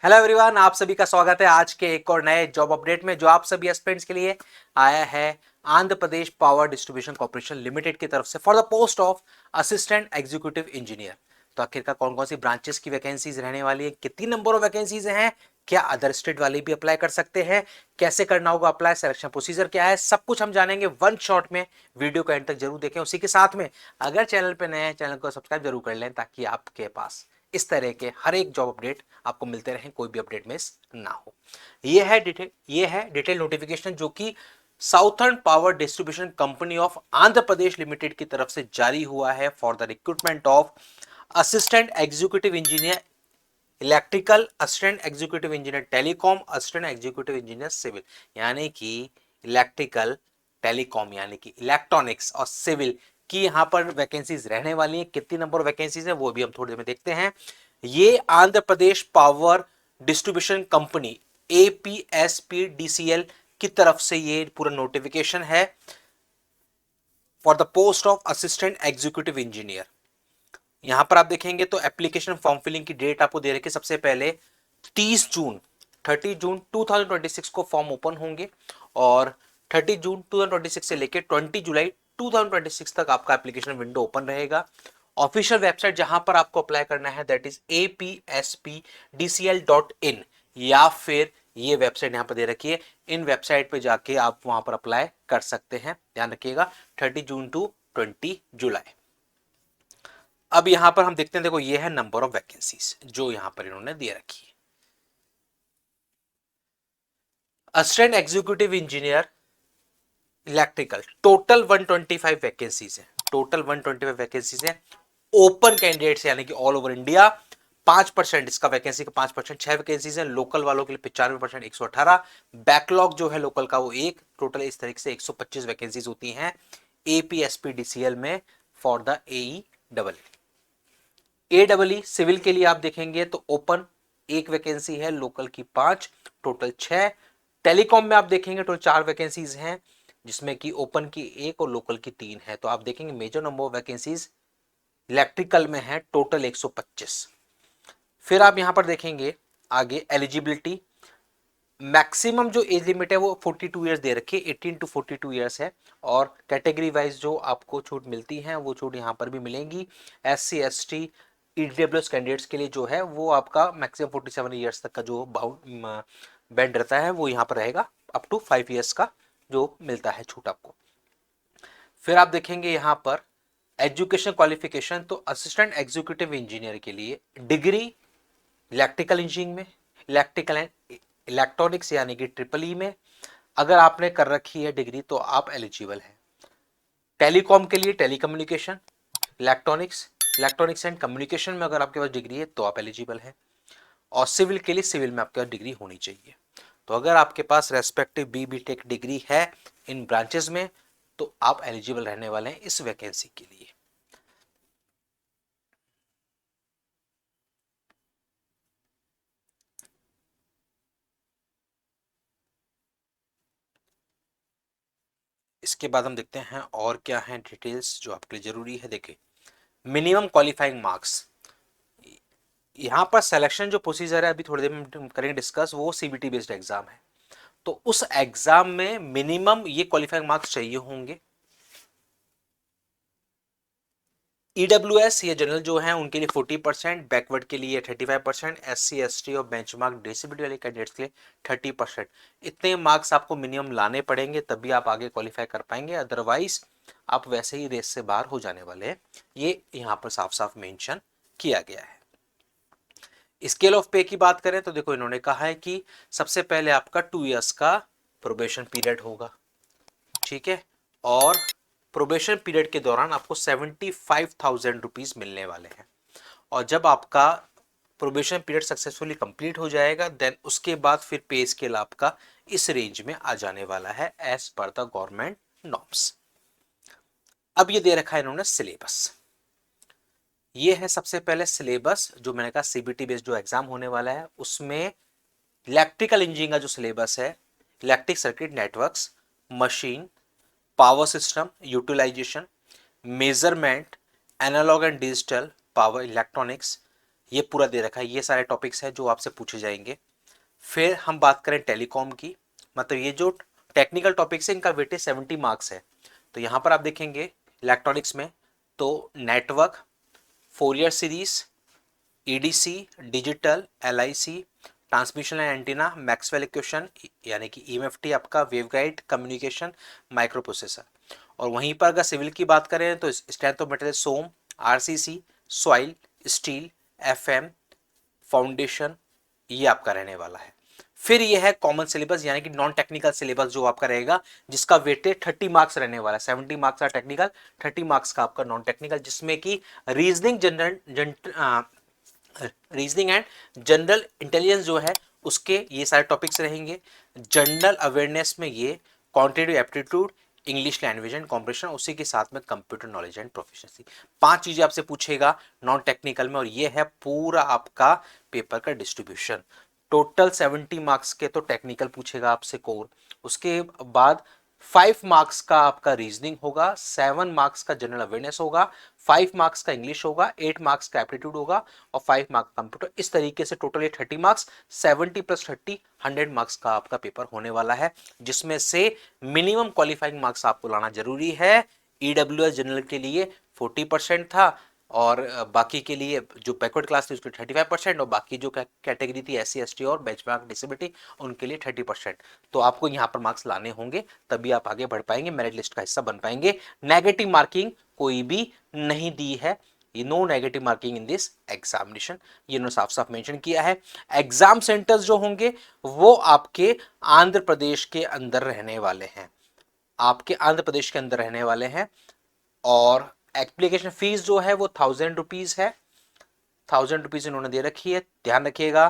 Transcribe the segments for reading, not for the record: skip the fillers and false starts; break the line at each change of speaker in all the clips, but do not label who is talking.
Hello everyone, आप सभी का स्वागत है आज के एक और नए जॉब अपडेट में जो आप सभी एस्पिरेंट्स के लिए आया है Andhra Pradesh power distribution corporation limited की तरफ से for the post of assistant executive engineer. तो आखिरकार कौन कौन सी ब्रांचेस की वैकेंसीज रहने वाली है, कितनी नंबर ऑफ वैकेंसीज हैं, क्या अदर स्टेट वाले भी अप्लाई कर सकते हैं, कैसे करना होगा अप्लाई, सिलेक्शन प्रोसीजर क्या है, सब कुछ हम जानेंगे वन शॉट में। वीडियो को एंड तक जरूर देखें। उसी के साथ में अगर चैनल पे नए हैं, चैनल को सब्सक्राइब जरूर कर लें ताकि आपके पास इस तरह के हर एक जॉब अपडेट आपको मिलते रहें, कोई भी अपडेट मिस ना हो। ये है डिटेल नोटिफिकेशन जो कि southern power distribution company of Andhra Pradesh limited की तरफ से जारी हुआ है for the recruitment of assistant executive engineer electrical, assistant executive engineer telecom, assistant executive engineer civil. यानी कि इलेक्ट्रिकल, टेलीकॉम यानी कि इलेक्ट्रॉनिक्स और सिविल की यहां पर वैकेंसीज रहने वाली हैं। कितनी नंबर ऑफ वैकेंसीज है वो भी हम थोड़ी देर में देखते हैं। ये Andhra Pradesh power distribution company APSPDCL की तरफ से ये पूरा नोटिफिकेशन है for the post of assistant executive engineer. यहां पर आप देखेंगे तो एप्लीकेशन फॉर्म फिलिंग की डेट आपको दे रखी है। सबसे पहले 30 जून 30 जून 2026 को फॉर्म ओपन होंगे और 30 जून 2026 से लेकर 20 जुलाई 2026 तक आपका एप्लीकेशन विंडो ओपन रहेगा। ऑफिशियल वेबसाइट जहां पर आपको अप्लाई करना है दैट इज apspdcl.in या फिर ये वेबसाइट यहां पर दे रखी है। इन वेबसाइट पे जाके आप वहां पर अप्लाई कर सकते हैं। ध्यान रखिएगा 30 जून टू 20 जुलाई। अब यहां पर हम देखते हैं, देखो ये है नंबर ऑफ वैकेंसीज जो यहां पर इन्होंने दे रखी है। Assistant executive engineer electrical total 125 vacancies है। टोटल 125 वैकेंसीज है। ओपन कैंडिडेट्स यानी कि ऑल ओवर इंडिया 5% इसका वैकेंसी का 5%, 6 वैकेंसीज है। लोकल वालों के लिए 95%, 118। बैकलॉग जो है लोकल का वो एक। टोटल इस तरीके से 125 वैकेंसीज होती हैं APSPDCL में फॉर द AEEE सिविल के लिए आप देखेंगे तो ओपन एक वैकेंसी है, लोकल की 5, टोटल 6। टेलीकॉम में आप देखेंगे टोटल 4 वैकेंसीज हैं जिसमें कि ओपन की 1 और लोकल की 3 है। तो आप देखेंगे major number of vacancies electrical में है, टोटल 125। फिर आप यहां पर देखेंगे आगे एलिजिबिलिटी, मैक्सिमम जो एज लिमिट है वो 42 ईयर्स दे रखी है, 18 टू 42 ईयर्स है। और कैटेगरी वाइज जो आपको छूट मिलती है वो छूट यहां पर भी मिलेंगी। SC ST EWS कैंडिडेट्स के लिए जो है वो आपका मैक्सिमम 47 ईयर्स तक का जो बैंड रहता है वो यहां पर रहेगा। अप टू 5 ईयर्स का जो मिलता है छूट आपको। फिर आप देखेंगे यहां पर एजुकेशन क्वालिफिकेशन, तो असिस्टेंट एग्जीक्यूटिव इंजीनियर के लिए डिग्री इलेक्ट्रिकल इंजीनियरिंग में, इलेक्ट्रिकल एंड इलेक्ट्रॉनिक्स यानी कि ट्रिपल में अगर आपने कर रखी है डिग्री तो आप एलिजिबल हैं। टेलीकॉम के लिए telecommunication, electronics, electronics and communication में अगर आपके पास डिग्री है तो आप एलिजिबल हैं। और सिविल के लिए सिविल में आपके पास डिग्री होनी चाहिए। तो अगर आपके पास रेस्पेक्टिव BTech डिग्री है इन ब्रांचेस में तो आप एलिजिबल रहने वाले हैं इस वैकेंसी के लिए। इसके बाद हम देखते हैं और क्या है डिटेल्स जो आपके लिए जरूरी है। देखिए मिनिमम क्वालिफाइंग मार्क्स, यहां पर सिलेक्शन जो प्रोसीजर है अभी थोड़ी देर में हम करेंगे डिस्कस, वो CBT बेस्ड एग्जाम है। तो उस एग्जाम में मिनिमम ये क्वालिफाइंग मार्क्स चाहिए होंगे। EWS ये जनरल जो है उनके लिए 40%, बैकवर्ड के लिए 35%, SC ST और बेंचमार्क डिसेबिलिटी वाले कैंडिडेट्स के लिए 30%। इतने मार्क्स आपको मिनिमम लाने पड़ेंगे तभी आप आगे क्वालिफाई कर पाएंगे, अदरवाइज आप वैसे ही रेस से बाहर हो जाने वाले हैं। ये यहां पर साफ साफ मेंशन किया गया है। स्केल ऑफ पे की बात करें तो देखो इन्होंने कहा है कि सबसे पहले आपका 2 इयर्स का प्रोबेशन पीरियड होगा, ठीक है। और प्रोबेशन पीरियड के दौरान आपको 75,000 रुपीज मिलने वाले हैं। और जब आपका प्रोबेशन पीरियड सक्सेसफुली कंप्लीट हो जाएगा देन उसके बाद फिर पे स्केल आपका इस रेंज में आ जाने वाला है as per the government norms. अब ये दे रखा है इन्होंने सिलेबस। ये है सबसे पहले सिलेबस जो मैंने कहा CBT बेस्ड जो एग्जाम होने वाला है उसमें इलेक्ट्रिकल इंजीनियरिंग का जो सिलेबस है, electric circuit networks, machine, power system utilization, measurement, analog and digital power electronics, ये पूरा दे रखा है, ये सारे टॉपिक्स हैं जो आपसे पूछे जाएंगे। फिर हम बात करें टेलीकॉम की, मतलब ये जो टेक्निकल टॉपिक्स है इनका वेटेज 70 मार्क्स है। तो यहाँ पर आप देखेंगे इलेक्ट्रॉनिक्स में तो network, Fourier series, EDC, digital, LIC, transmission and antenna, Maxwell equation यानी कि ईएमएफटी आपका, वेवगाइड, कम्युनिकेशन, माइक्रो प्रोसेसर। और वहीं पर अगर सिविल की बात करें तो स्ट्रेंथ ऑफ मटेरियल सोम, RCC, soil, steel, FM, foundation, ये आपका रहने वाला है। फिर ये है कॉमन सिलेबस यानी कि नॉन टेक्निकल सिलेबस जो आपका रहेगा, जिसका वेटेज 30 मार्क्स रहने वाला है। 70 मार्क्स का टेक्निकल, 30 मार्क्स का आपका नॉन टेक्निकल, जिसमें कि reasoning, reasoning and general intelligence जो है उसके ये सारे टॉपिक्स रहेंगे। जनरल अवेयरनेस में ये quantitative aptitude, English language and comprehension, उसी के साथ में कंप्यूटर नॉलेज एंड प्रोफिशिएंसी। 5 चीजें आपसे पूछेगा नॉन टेक्निकल में, और ये है पूरा आपका पेपर का डिस्ट्रीब्यूशन। टोटल 70 मार्क्स के तो टेक्निकल पूछेगा आपसे कोर, उसके बाद 5 मार्क्स का आपका रीजनिंग होगा, 7 मार्क्स का जनरल अवेयरनेस होगा, 5 मार्क्स का इंग्लिश होगा, 8 मार्क्स का एप्टीट्यूड होगा और 5 मार्क्स कंप्यूटर। इस तरीके से टोटल ये 30 मार्क्स, 70 प्लस 30 100 मार्क्स का आपका पेपर होने वाला है, जिसमें से मिनिमम क्वालिफाइंग मार्क्स आपको लाना जरूरी है। ईडब्ल्यूएस जनरल के लिए 40% था, और बाकी के लिए जो बैकवर्ड क्लास थी उसके 35%, और बाकी जो कैटेगरी थी एससी एसटी और बेंचमार्क डिसेबिलिटी उनके लिए 30%। तो आपको यहाँ पर मार्क्स लाने होंगे, तभी आप आगे बढ़ पाएंगे, मेरिट लिस्ट का हिस्सा बन पाएंगे। नेगेटिव मार्किंग कोई भी नहीं दी है, no negative marking in this examination, ये इन्होंने साफ साफ मेंशन किया है। एग्जाम सेंटर्स जो होंगे वो आपके आंध्र प्रदेश के अंदर रहने वाले हैं, आपके आंध्र प्रदेश के अंदर रहने वाले हैं। और एप्लीकेशन फीस जो है वो 1000 रुपीज है, 1000 रुपीज इन्होंने दे रखी है, ध्यान रखिएगा।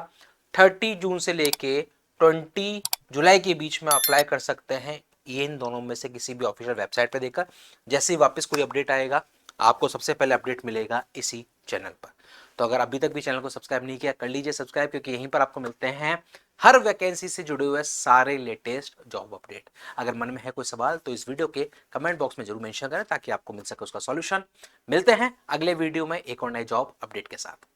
30 जून से लेके 20 जुलाई के बीच में अप्लाई कर सकते हैं, ये इन दोनों में से किसी भी ऑफिशियल वेबसाइट पर देकर। जैसे ही वापस कोई अपडेट आएगा आपको सबसे पहले अपडेट मिलेगा इसी चैनल पर। तो अगर अभी तक भी चैनल को सब्सक्राइब नहीं किया कर लीजिए सब्सक्राइब, क्योंकि यहीं पर आपको मिलते हैं हर वैकेंसी से जुड़े हुए सारे लेटेस्ट जॉब अपडेट। अगर मन में है कोई सवाल तो इस वीडियो के कमेंट बॉक्स में जरूर मेंशन करें ताकि आपको मिल सके उसका सॉल्यूशन। मिलते हैं अगले वीडियो में एक और नए जॉब अपडेट के साथ।